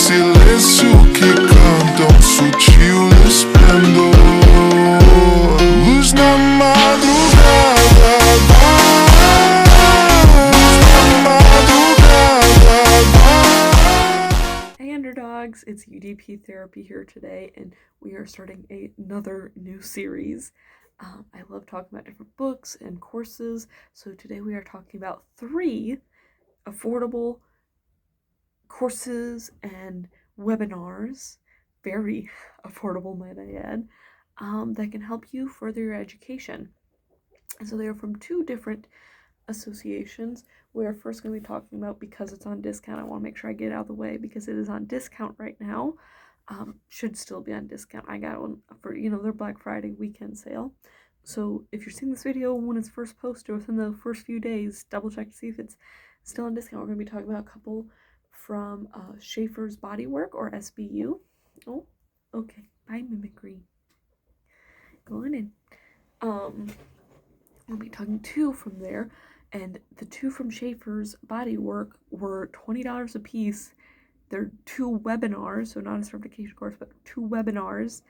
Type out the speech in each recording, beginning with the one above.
silêncio que cantam sutil esplendor. Luz na madrugada, Hey underdogs, it's UDP Therapy here today, and we are starting another new series. I love talking about different books and courses, so today we are talking about 3 affordable courses and webinars, very affordable might I add, that can help you further your education. And so they are from 2 different associations. We're first going to be talking about, because it's on discount, I want to make sure I get it out of the way because it is on discount right now. Should still be on discount. I got one for, their Black Friday weekend sale. So if you're seeing this video when it's first posted within the first few days, double check to see if it's still on discount. We're going to be talking about a couple from Shafers Bodywork, or SBU. Oh, okay. Bye, Mimicry. Go on in. We'll be talking 2 from there, and the 2 from Shafers Bodywork were $20 a piece. They're 2 webinars, so not a certification course, but 2 webinars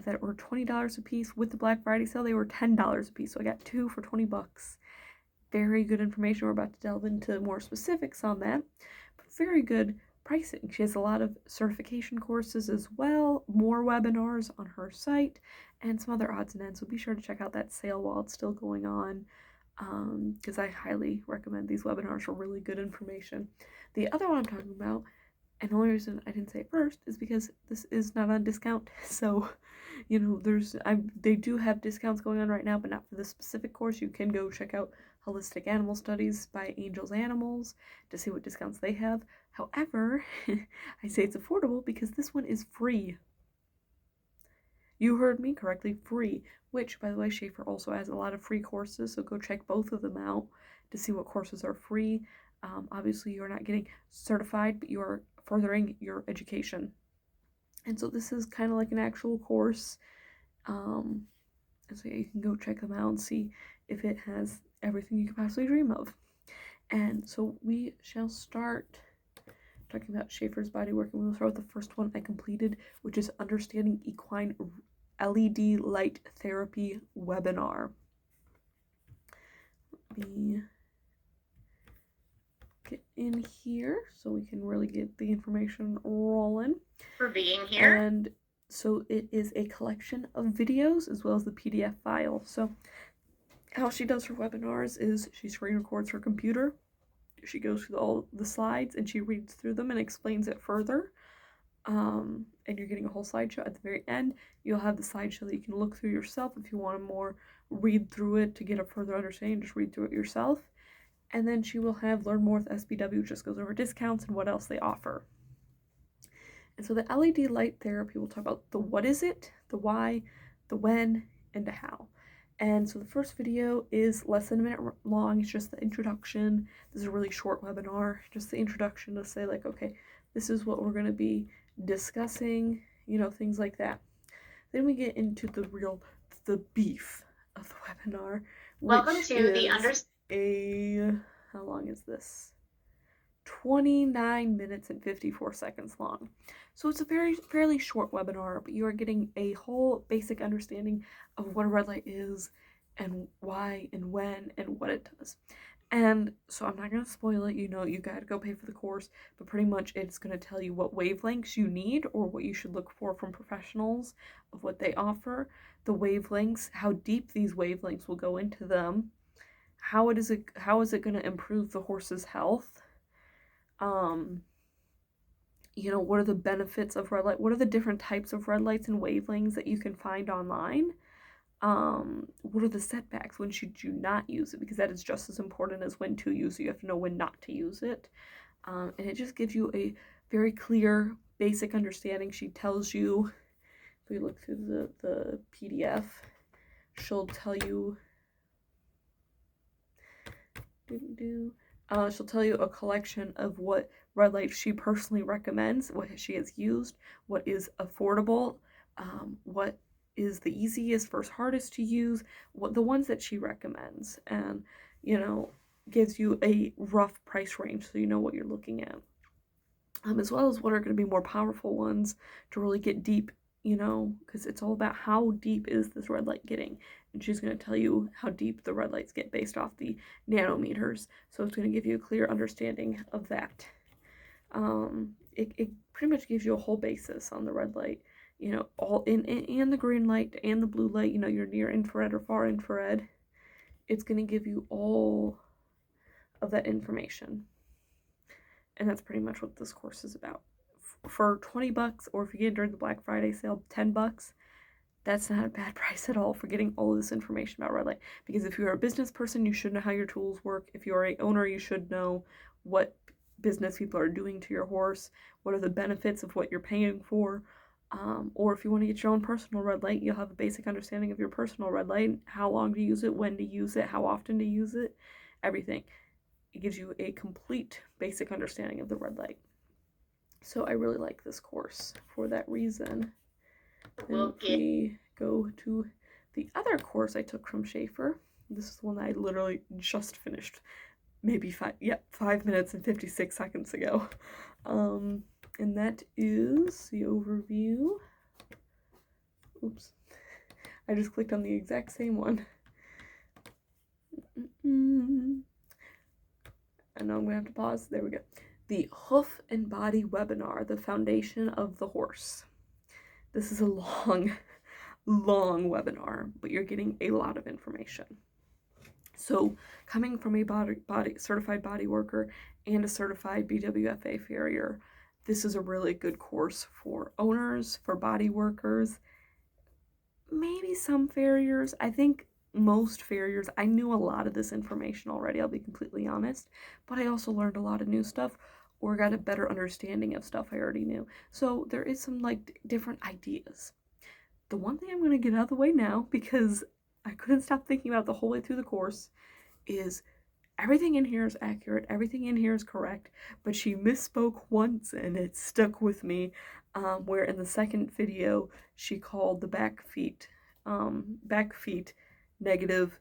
that were $20 a piece. With the Black Friday sale, they were $10 a piece, so I got 2 for $20. Very good information. We're about to delve into more specifics on that, but very good pricing. She has a lot of certification courses as well, more webinars on her site, and some other odds and ends, so be sure to check out that sale while it's still going on, because I highly recommend these webinars for really good information. The other one I'm talking about, and the only reason I didn't say it first, is because this is not on discount, so, they do have discounts going on right now, but not for this specific course. You can go check out Holistic Animal Studies by Angel's Animals to see what discounts they have. However, I say it's affordable because this one is free. You heard me correctly, free, which, by the way, Schaefer also has a lot of free courses, so go check both of them out to see what courses are free. Obviously, you're not getting certified, but you're furthering your education. And so this is kind of like an actual course. And so you can go check them out and see if it has everything you could possibly dream of. And so we shall start talking about Shafers Bodywork, and we'll start with the first one I completed, which is Understanding Equine LED Light Therapy webinar. Let me get in here so we can really get the information rolling. For being here. And so it is a collection of videos as well as the PDF file. So how she does her webinars is she screen records her computer. She goes through all the slides and she reads through them and explains it further. And you're getting a whole slideshow. At the very end, you'll have the slideshow that you can look through yourself if you want to more read through it to get a further understanding. Just read through it yourself. And then she will have Learn More with SBW, which just goes over discounts and what else they offer. And so the LED light therapy, we'll talk about the what is it, the why, the when, and the how. And so the first video is less than a minute long. It's just the introduction. This is a really short webinar, just the introduction to say, like, okay, this is what we're going to be discussing, things like that. Then we get into the beef of the webinar. Welcome to how long is this? 29 minutes and 54 seconds long. So it's a fairly short webinar, but you are getting a whole basic understanding of what a red light is and why and when and what it does. And so I'm not going to spoil it. You got to go pay for the course, but pretty much it's going to tell you what wavelengths you need or what you should look for from professionals of what they offer, the wavelengths, how deep these wavelengths will go into them, how is it going to improve the horse's health, what are the benefits of red light, what are the different types of red lights and wavelengths that you can find online, what are the setbacks, when should you not use it, because that is just as important as when to use it. You have to know when not to use it, and it just gives you a very clear basic understanding. She tells you, if we look through the PDF, she'll tell you she'll tell you a collection of what red light she personally recommends, what she has used, what is affordable, what is the easiest versus hardest to use, what the ones that she recommends, and gives you a rough price range so you know what you're looking at. as well as what are going to be more powerful ones to really get deep, you know, because it's all about how deep is this red light getting. And she's going to tell you how deep the red lights get based off the nanometers. So it's going to give you a clear understanding of that. It pretty much gives you a whole basis on the red light, you know, all in the green light and the blue light, you know, your near infrared or far infrared. It's going to give you all of that information. And that's pretty much what this course is about. For 20 bucks, or if you get it during the Black Friday sale, 10 bucks, that's not a bad price at all for getting all of this information about red light. Because if you're a business person, you should know how your tools work. If you're an owner, you should know what business people are doing to your horse, what are the benefits of what you're paying for. Or if you want to get your own personal red light, you'll have a basic understanding of your personal red light, how long to use it, when to use it, how often to use it, everything. It gives you a complete basic understanding of the red light. So I really like this course for that reason. And we go to the other course I took from Schaefer. This is one that I literally just finished maybe 5 minutes and 56 seconds ago. And that is the overview. Oops. I just clicked on the exact same one. And now I'm going to have to pause. There we go. The Hoof and Body Webinar, the Foundation of the Horse. This is a long webinar, but you're getting a lot of information. So coming from a certified body worker and a certified BWFA farrier, this is a really good course for owners, for body workers, maybe some farriers. I think most farriers, I knew a lot of this information already, I'll be completely honest, but I also learned a lot of new stuff or got a better understanding of stuff I already knew. So there is some like different ideas. The one thing I'm going to get out of the way now, because I couldn't stop thinking about it the whole way through the course, is everything in here is accurate, everything in here is correct, but she misspoke once and it stuck with me, where in the second video she called the back feet negative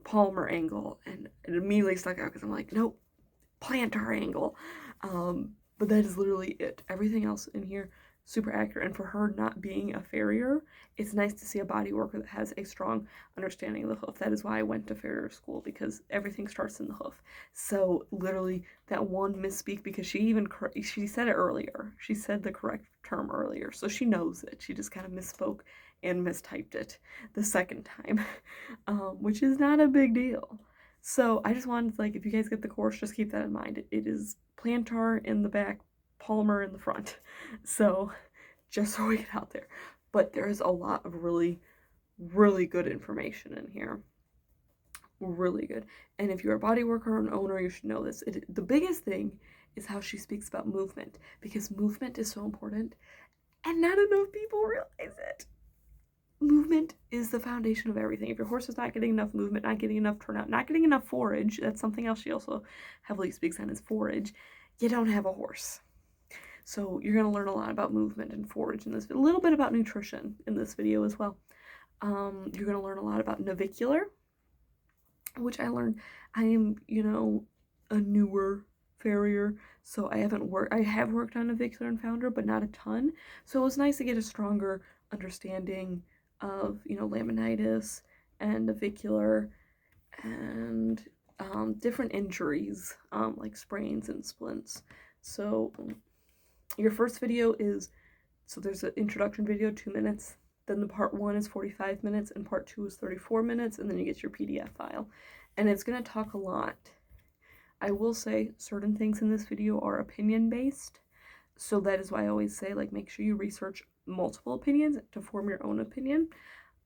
palmar angle, and it immediately stuck out because I'm like, nope, plantar angle. But that is literally it. Everything else in here super accurate, and for her not being a farrier, it's nice to see a body worker that has a strong understanding of the hoof. That is why I went to farrier school, because everything starts in the hoof. So literally that one misspeak, because she said it earlier, she said the correct term earlier, so she knows it. She just kind of misspoke and mistyped it the second time, which is not a big deal. So I just wanted, like, if you guys get the course, just keep that in mind. It is plantar in the back, palmar in the front. So just so we get out there. But there is a lot of really, really good information in here. Really good. And if you're a body worker or an owner, you should know this. The biggest thing is how she speaks about movement, because movement is so important and not enough people realize it. Movement is the foundation of everything. If your horse is not getting enough movement, not getting enough turnout, not getting enough forage, that's something else she also heavily speaks on, is forage, you don't have a horse. So you're going to learn a lot about movement and forage in this, a little bit about nutrition in this video as well. You're going to learn a lot about navicular, which I learned. I am, a newer farrier, so I have worked on navicular and founder, but not a ton. So it was nice to get a stronger understanding of, laminitis and navicular and different injuries, like sprains and splints. So your first video there's an introduction video, 2 minutes, then the part 1 is 45 minutes, and part 2 is 34 minutes, and then you get your PDF file. And it's going to talk a lot. I will say certain things in this video are opinion-based, so that is why I always say, like, make sure you research multiple opinions to form your own opinion.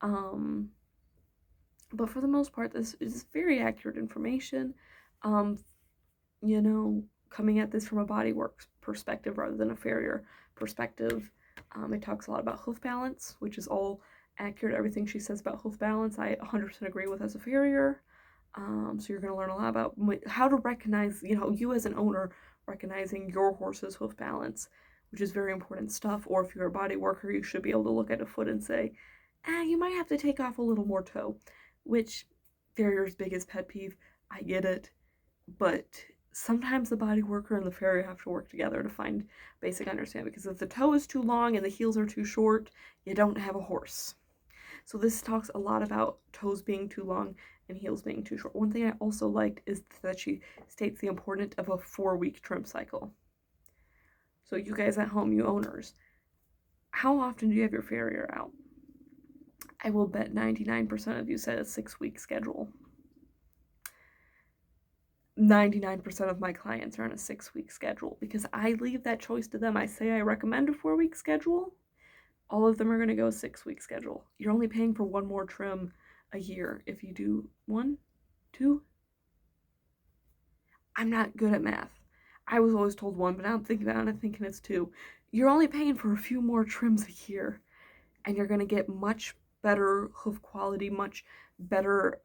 But for the most part, this is very accurate information. Coming at this from a bodywork perspective rather than a farrier perspective. It talks a lot about hoof balance, which is all accurate. Everything she says about hoof balance, I 100% agree with as a farrier. So you're going to learn a lot about how to recognize, you as an owner, recognizing your horse's hoof balance, which is very important stuff. Or if you're a body worker, you should be able to look at a foot and say, you might have to take off a little more toe, which farrier's biggest pet peeve. I get it, but sometimes the body worker and the farrier have to work together to find basic understanding, because if the toe is too long and the heels are too short, you don't have a horse. So this talks a lot about toes being too long and heels being too short. One thing I also liked is that she states the importance of a 4-week trim cycle. So you guys at home, you owners, how often do you have your farrier out? I will bet 99% of you said a 6-week schedule. 99% of my clients are on a 6-week schedule because I leave that choice to them. I say I recommend a 4-week schedule. All of them are going to go 6-week schedule. You're only paying for one more trim a year if you do 1, 2. I'm not good at math. I was always told 1, but now I'm thinking about it and I'm thinking it's 2. You're only paying for a few more trims a year, and you're going to get much better hoof quality, much better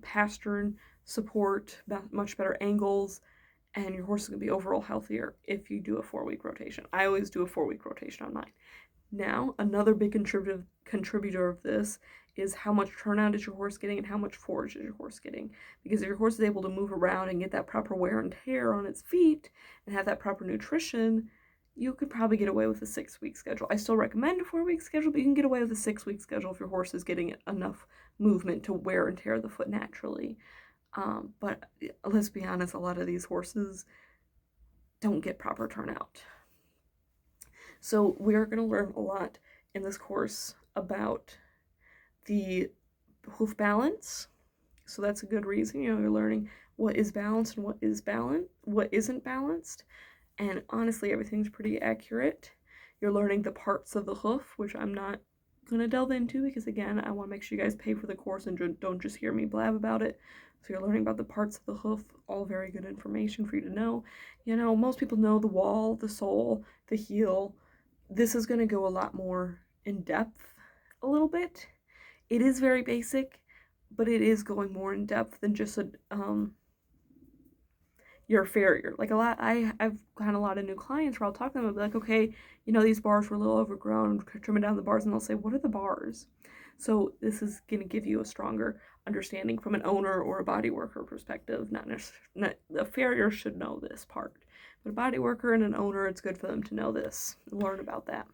pastern support, much better angles, and your horse is going to be overall healthier if you do a 4-week rotation. I always do a 4-week rotation on mine. Now, another big contributor of this is how much turnout is your horse getting and how much forage is your horse getting. Because if your horse is able to move around and get that proper wear and tear on its feet and have that proper nutrition, you could probably get away with a 6-week schedule. I still recommend a 4-week schedule, but you can get away with a 6-week schedule if your horse is getting enough movement to wear and tear the foot naturally. But let's be honest, a lot of these horses don't get proper turnout. So we're going to learn a lot in this course about the hoof balance. So that's a good reason, you're learning what is balanced and what isn't balanced. And honestly, everything's pretty accurate. You're learning the parts of the hoof, which I'm not going to delve into because, again, I want to make sure you guys pay for the course and don't just hear me blab about it. So you're learning about the parts of the hoof, all very good information for you to know. Most people know the wall, the sole, the heel. This is going to go a lot more in depth a little bit. It is very basic, but it is going more in depth than just your farrier. Like I've got a lot of new clients where I'll talk to them and be like, okay, these bars were a little overgrown, trimming down the bars, and they'll say, what are the bars? So this is going to give you a stronger understanding from an owner or a body worker perspective. Not a farrier should know this part, but a body worker and an owner, it's good for them to know this and learn about that.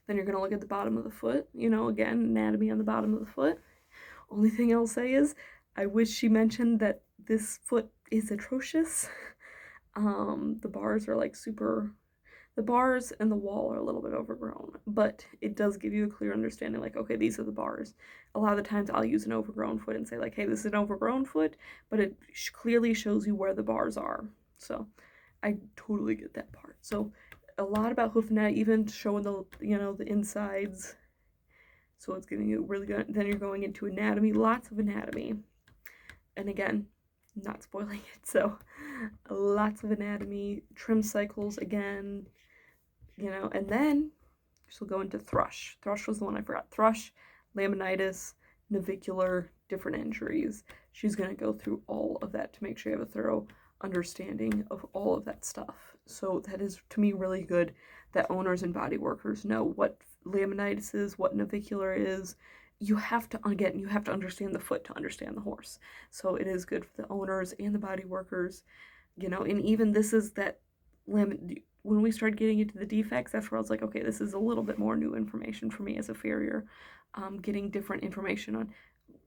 Then you're going to look at the bottom of the foot, again, anatomy on the bottom of the foot. Only thing I'll say is I wish she mentioned that this foot is atrocious. The bars are like the bars and the wall are a little bit overgrown, but it does give you a clear understanding, like, okay, these are the bars. A lot of the times I'll use an overgrown foot and say, like, hey, this is an overgrown foot, but it clearly shows you where the bars are. So I totally get that part. So a lot about hoof net, even showing the insides. So it's getting you really good. Then you're going into anatomy, lots of anatomy. And again, not spoiling it. So lots of anatomy, trim cycles again, and then she'll go into thrush. Thrush was the one I forgot. Thrush, laminitis, navicular, different injuries. She's going to go through all of that to make sure you have a thorough understanding of all of that stuff. So that is, to me, really good that owners and body workers know what laminitis is, what navicular is. You have to understand the foot to understand the horse. So it is good for the owners and the body workers, and even this is that when we started getting into the defects, that's where I was like, okay, this is a little bit more new information for me as a farrier, getting different information on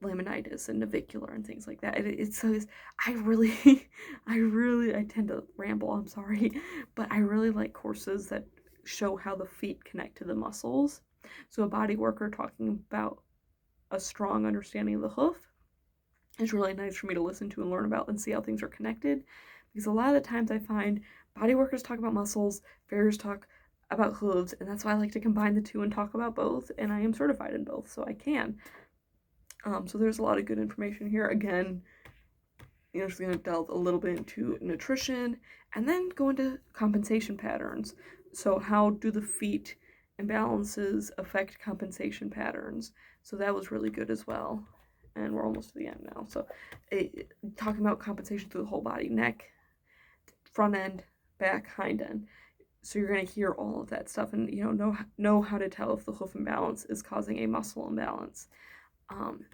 laminitis and navicular and things like that. I tend to ramble, I'm sorry, but I really like courses that show how the feet connect to the muscles. So a body worker talking about a strong understanding of the hoof is really nice for me to listen to and learn about and see how things are connected, because a lot of the times I find body workers talk about muscles, farriers talk about hooves, and that's why I like to combine the two and talk about both, and I am certified in both, so I can. So there's a lot of good information here. Again, just going to delve a little bit into nutrition and then go into compensation patterns. So how do the feet imbalances affect compensation patterns? So that was really good as well. And we're almost to the end now. So talking about compensation through the whole body, neck, front end, back, hind end. So you're going to hear all of that stuff and know how to tell if the hoof imbalance is causing a muscle imbalance.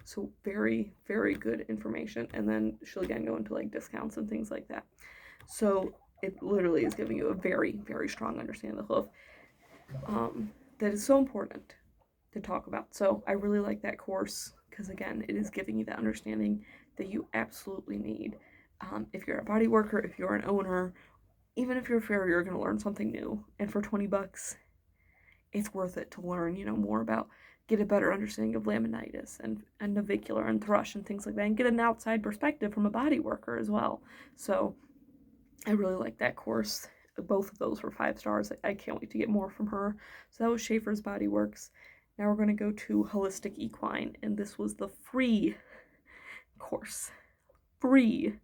So very, very good information. And then she'll again go into like discounts and things like that. So it literally is giving you a very, very strong understanding of the hoof. That is so important to talk about. So I really like that course because again, it is giving you that understanding that you absolutely need. If you're a body worker, if you're an owner, even if you're a farrier, you're going to learn something new. And for $20, it's worth it to learn, more about, get a better understanding of laminitis and navicular and thrush and things like that, and get an outside perspective from a body worker as well. So I really like that course. Both of those were 5 stars. I can't wait to get more from her. So that was Shafers Body Works. Now we're going to go to Holistic Equine, and this was the free course. Free.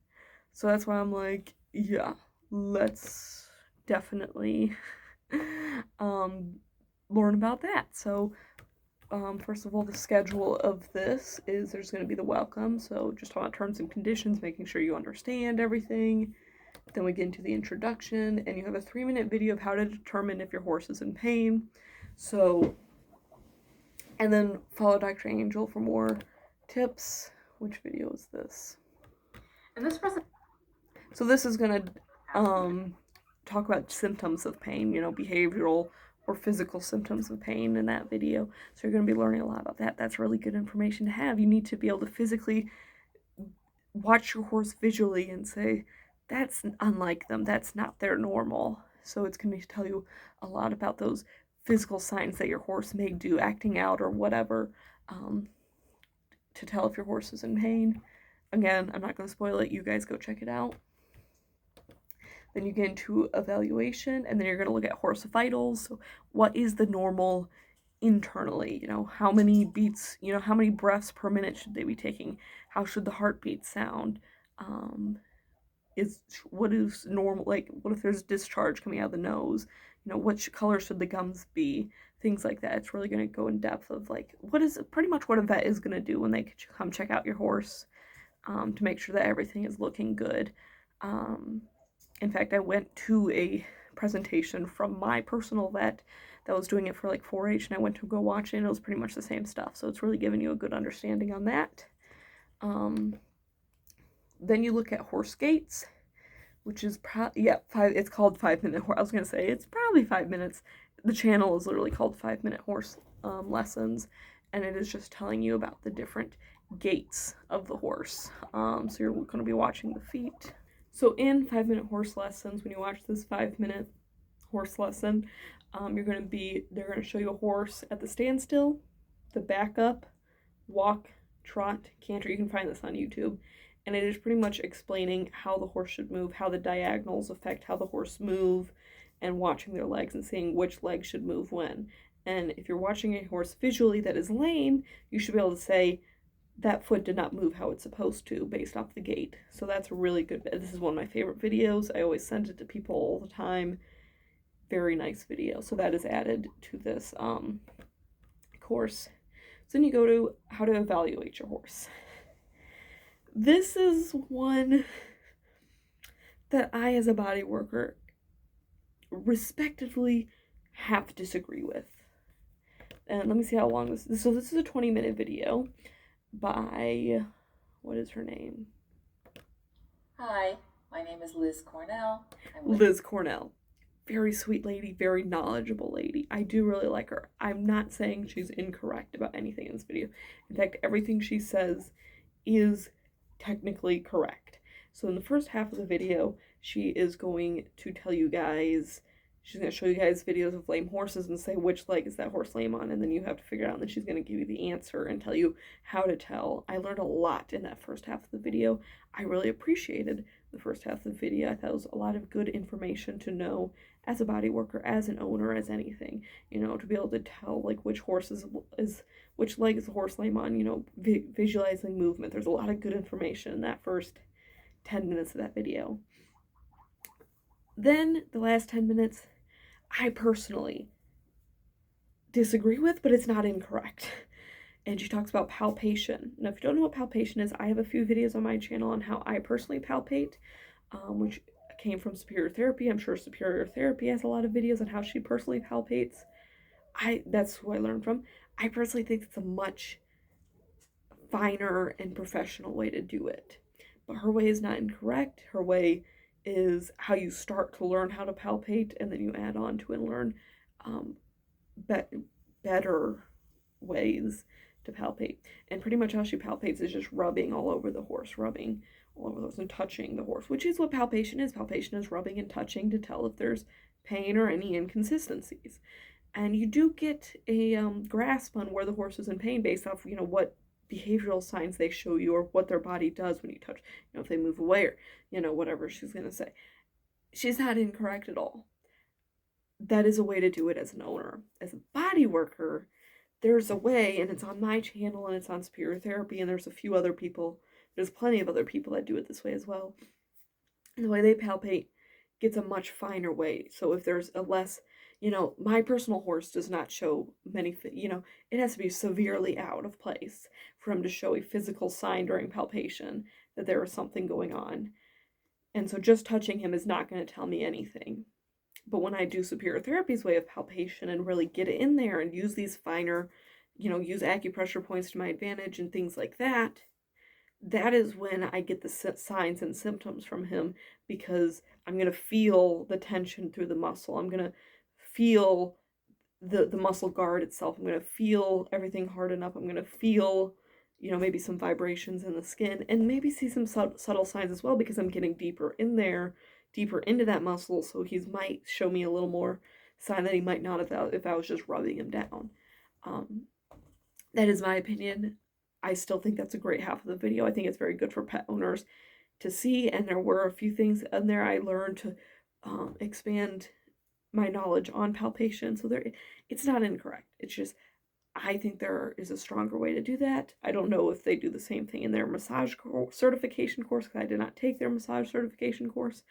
So that's why I'm like, yeah, let's definitely learn about that. So first of all, the schedule of this is there's going to be the welcome. So just talking about terms and conditions, making sure you understand everything. Then we get into the introduction, and you have a 3-minute video of how to determine if your horse is in pain. So, and then follow Dr. Angel for more tips. Which video is this? And this person. So this is gonna talk about symptoms of pain, behavioral or physical symptoms of pain in that video. So you're gonna be learning a lot about that. That's really good information to have. You need to be able to physically watch your horse visually and say, that's unlike them, that's not their normal. So it's going to tell you a lot about those physical signs that your horse may do, acting out or whatever, to tell if your horse is in pain. Again, I'm not going to spoil it, you guys go check it out. Then you get into evaluation, and then you're going to look at horse vitals. So what is the normal internally? How many beats, how many breaths per minute should they be taking? How should the heartbeat sound? What is normal, like what if there's discharge coming out of the nose, which color should the gums be, things like that. It's really going to go in depth of like what is pretty much what a vet is going to do when they come check out your horse, to make sure that everything is looking good. In fact, I went to a presentation from my personal vet that was doing it for like 4-H, and I went to go watch it, and it was pretty much the same stuff. So it's really giving you a good understanding on that. Then you look at horse gaits, which is it's called 5-minute horse. I was gonna say it's probably 5 minutes. The channel is literally called 5-minute horse lessons, and it is just telling you about the different gaits of the horse. So you're going to be watching the feet. So in 5-minute horse lessons, when you watch this 5-minute horse lesson, they're going to show you a horse at the standstill, the back up, walk, trot, canter. You can find this on YouTube. And it is pretty much explaining how the horse should move, how the diagonals affect how the horse move, and watching their legs and seeing which leg should move when. And if you're watching a horse visually that is lame, you should be able to say, that foot did not move how it's supposed to based off the gait. So that's really good. This is one of my favorite videos. I always send it to people all the time. Very nice video. So that is added to this course. So then you go to how to evaluate your horse. This is one that I, as a body worker, respectively have to disagree with. And let me see how long this is. So this is a 20-minute video by, what is her name? Hi, my name is Liz Cornell. Liz Cornell. Very sweet lady, very knowledgeable lady. I do really like her. I'm not saying she's incorrect about anything in this video. In fact, everything she says is technically correct. So in the first half of the video, she is going to tell you guys, she's going to show you guys videos of lame horses and say which leg is that horse lame on, and then you have to figure it out, and then she's going to give you the answer and tell you how to tell. I learned a lot in that first half of the video. I really appreciated the first half of the video. I thought it was a lot of good information to know as a body worker, as an owner, as anything, to be able to tell like which horse is which leg is the horse lame on, visualizing movement. There's a lot of good information in that first 10 minutes of that video. Then the last 10 minutes, I personally disagree with, but it's not incorrect. And she talks about palpation. Now, if you don't know what palpation is, I have a few videos on my channel on how I personally palpate, which came from Superior Therapy. I'm sure Superior Therapy has a lot of videos on how she personally palpates. That's who I learned from. I personally think it's a much finer and professional way to do it. But her way is not incorrect. Her way is how you start to learn how to palpate, and then you add on to and learn better ways to palpate. And pretty much how she palpates is just rubbing all over the horse, rubbing all over the horse and touching the horse, which is what palpation is. Palpation is rubbing and touching to tell if there's pain or any inconsistencies. And you do get a grasp on where the horse is in pain based off, what behavioral signs they show you or what their body does when you touch, if they move away or, whatever she's going to say. She's not incorrect at all. That is a way to do it as an owner. As a body worker, there's a way, and it's on my channel, and it's on Superior Therapy, and there's a few other people. There's plenty of other people that do it this way as well. And the way they palpate gets a much finer way. So if there's a less, my personal horse does not show many, it has to be severely out of place for him to show a physical sign during palpation that there is something going on. And so just touching him is not going to tell me anything. But when I do Superior Therapy's way of palpation and really get it in there and use these finer, use acupressure points to my advantage and things like that, that is when I get the signs and symptoms from him, because I'm going to feel the tension through the muscle. I'm going to feel the muscle guard itself. I'm going to feel everything harden up. I'm going to feel, maybe some vibrations in the skin, and maybe see some subtle signs as well, because I'm getting deeper in there, deeper into that muscle, so he might show me a little more sign that he might not if I was just rubbing him down. That is my opinion. I still think that's a great half of the video. I think it's very good for pet owners to see, and there were a few things in there I learned to expand my knowledge on palpation. So it's not incorrect. It's just, I think there is a stronger way to do that. I don't know if they do the same thing in their massage certification course, because I did not take their massage certification course.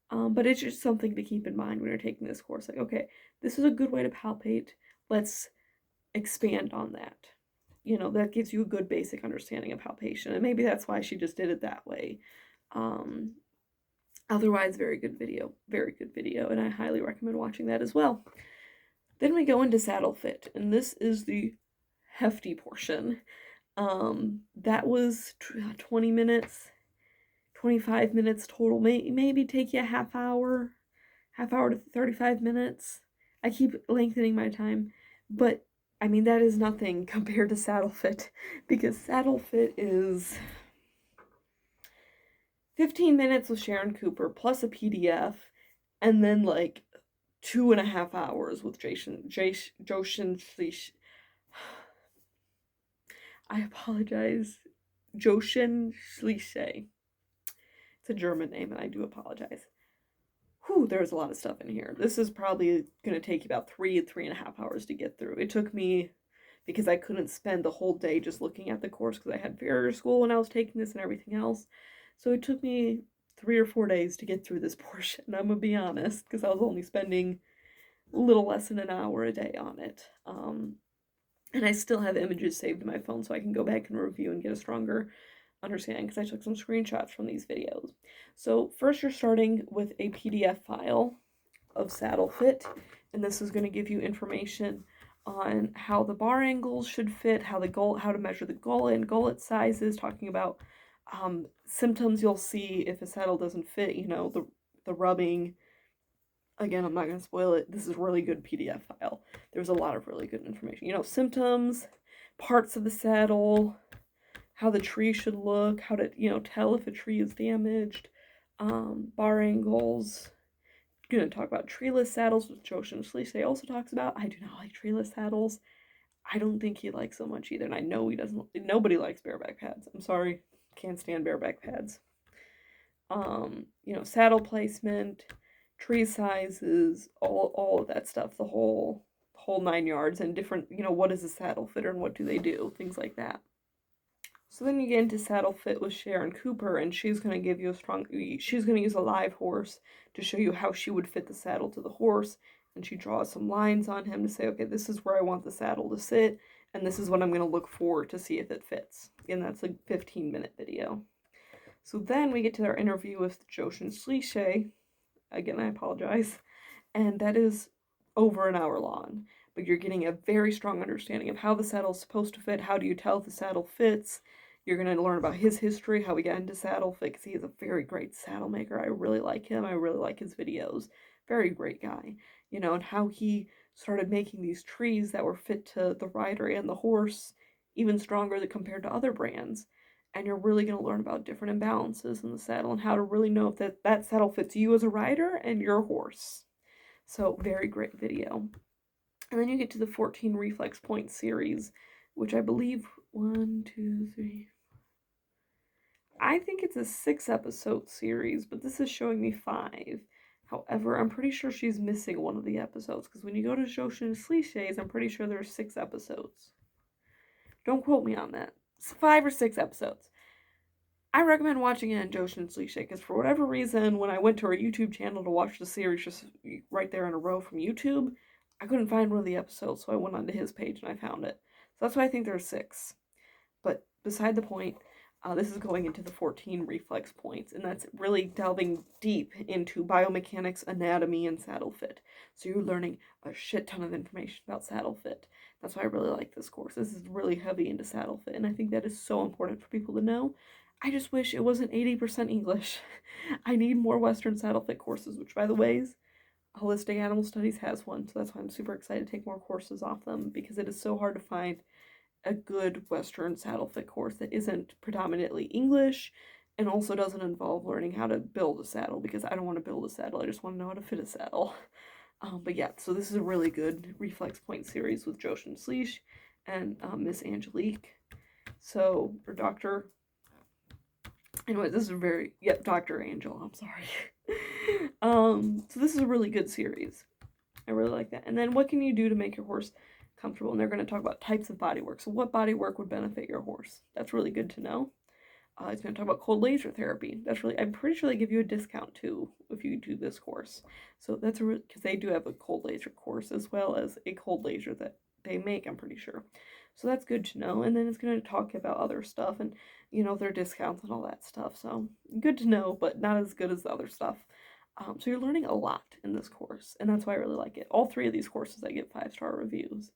But it's just something to keep in mind when you're taking this course. Like, okay, this is a good way to palpate. Let's expand on that. That gives you a good basic understanding of palpation. And maybe that's why she just did it that way. Otherwise, very good video. Very good video. And I highly recommend watching that as well. Then we go into saddle fit. And this is the hefty portion. That was 20 minutes. 25 minutes total, maybe take you a half hour to 35 minutes. I keep lengthening my time, but I mean, that is nothing compared to saddle fit, because saddle fit is 15 minutes with Sharon Cooper plus a PDF, and then like 2.5 hours with Joshin Schlisch. I apologize. Joshin Schlisch. It's a German name, and I do apologize. There's a lot of stuff in here. This is probably going to take you about 3.5 hours to get through. It took me, because I couldn't spend the whole day just looking at the course, because I had farrier school when I was taking this and everything else. So it took me 3 or 4 days to get through this portion. I'm going to be honest, because I was only spending a little less than an hour a day on it. And I still have images saved in my phone, so I can go back and review and get a stronger understanding, because I took some screenshots from these videos. So first you're starting with a PDF file of saddle fit, and this is going to give you information on how the bar angles should fit, how to measure the gullet and gullet sizes, talking about symptoms you'll see if a saddle doesn't fit, the rubbing. Again, I'm not going to spoil it. This is a really good PDF file. There's a lot of really good information. symptoms, parts of the saddle, how the tree should look, how to, tell if a tree is damaged, bar angles. I'm going to talk about treeless saddles, which Joshin Schlisch also talks about. I do not like treeless saddles. I don't think he likes so much either, and I know he doesn't. Nobody likes bareback pads. I'm sorry. Can't stand bareback pads. Saddle placement, tree sizes, all of that stuff, the whole 9 yards, and different, what is a saddle fitter and what do they do, things like that. So then you get into saddle fit with Sharon Cooper, and she's going to give you she's going to use a live horse to show you how she would fit the saddle to the horse, and she draws some lines on him to say, okay, this is where I want the saddle to sit, and this is what I'm going to look for to see if it fits. And that's a 15-minute video. So then we get to our interview with Joshin Schlisch. Again, I apologize. And that is over an hour long, but you're getting a very strong understanding of how the saddle's supposed to fit. How do you tell if the saddle fits? You're going to learn about his history, how he got into saddle fit, because he is a very great saddle maker. I really like him. I really like his videos. Very great guy. You know, and how he started making these trees that were fit to the rider and the horse, even stronger than compared to other brands. And you're really going to learn about different imbalances in the saddle and how to really know if that saddle fits you as a rider and your horse. So, very great video. And then you get to the 14 reflex point series, which I believe 1, 2, 3. I think it's a 6-episode series, but this is showing me 5. However, I'm pretty sure she's missing one of the episodes, because when you go to Joshin Cliches, I'm pretty sure there's 6 episodes. Don't quote me on that. It's 5 or 6 episodes. I recommend watching it in Joshin Cliché, because for whatever reason, when I went to her YouTube channel to watch the series just right there in a row from YouTube, I couldn't find one of the episodes, so I went onto his page and I found it. So that's why I think there's 6. But beside the point, this is going into the 14 reflex points, and that's really delving deep into biomechanics, anatomy, and saddle fit. So you're learning a shit ton of information about saddle fit. That's why I really like this course. This is really heavy into saddle fit, and I think that is so important for people to know. I just wish it wasn't 80% English. I need more Western saddle fit courses, which, by the way, Holistic Animal Studies has one, so that's why I'm super excited to take more courses off them, because it is so hard to find a good Western saddle fit course that isn't predominantly English and also doesn't involve learning how to build a saddle, because I don't want to build a saddle, I just want to know how to fit a saddle. But yeah, so this is a really good reflex point series with Joshin Sleesh and Miss Angelique. So, or Dr. Anyway, this is Dr. Angel, I'm sorry. So this is a really good series. I really like that. And then what can you do to make your horse comfortable? And they're going to talk about types of bodywork. So what bodywork would benefit your horse? That's really good to know. It's going to talk about cold laser therapy. I'm pretty sure they give you a discount too if you do this course. So that's because they do have a cold laser course as well as a cold laser that they make, I'm pretty sure. So that's good to know. And then it's going to talk about other stuff and, you know, their discounts and all that stuff. So good to know, but not as good as the other stuff. So you're learning a lot in this course, and that's why I really like it. All 3 of these courses I get 5-star reviews,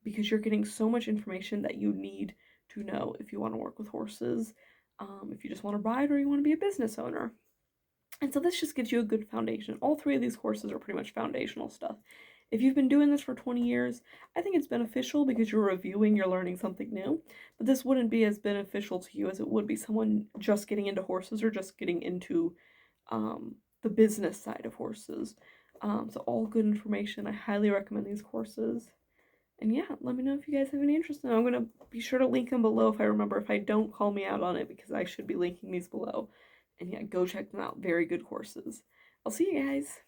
because you're getting so much information that you need to know if you want to work with horses, if you just want to ride, or you want to be a business owner. And so this just gives you a good foundation. All 3 of these courses are pretty much foundational stuff. If you've been doing this for 20 years, I think it's beneficial because you're reviewing, you're learning something new. But this wouldn't be as beneficial to you as it would be someone just getting into horses or just getting into the business side of horses. So all good information. I highly recommend these courses. And yeah, let me know if you guys have any interest in them. I'm going to be sure to link them below if I remember. If I don't, call me out on it, because I should be linking these below. And yeah, go check them out. Very good courses. I'll see you guys.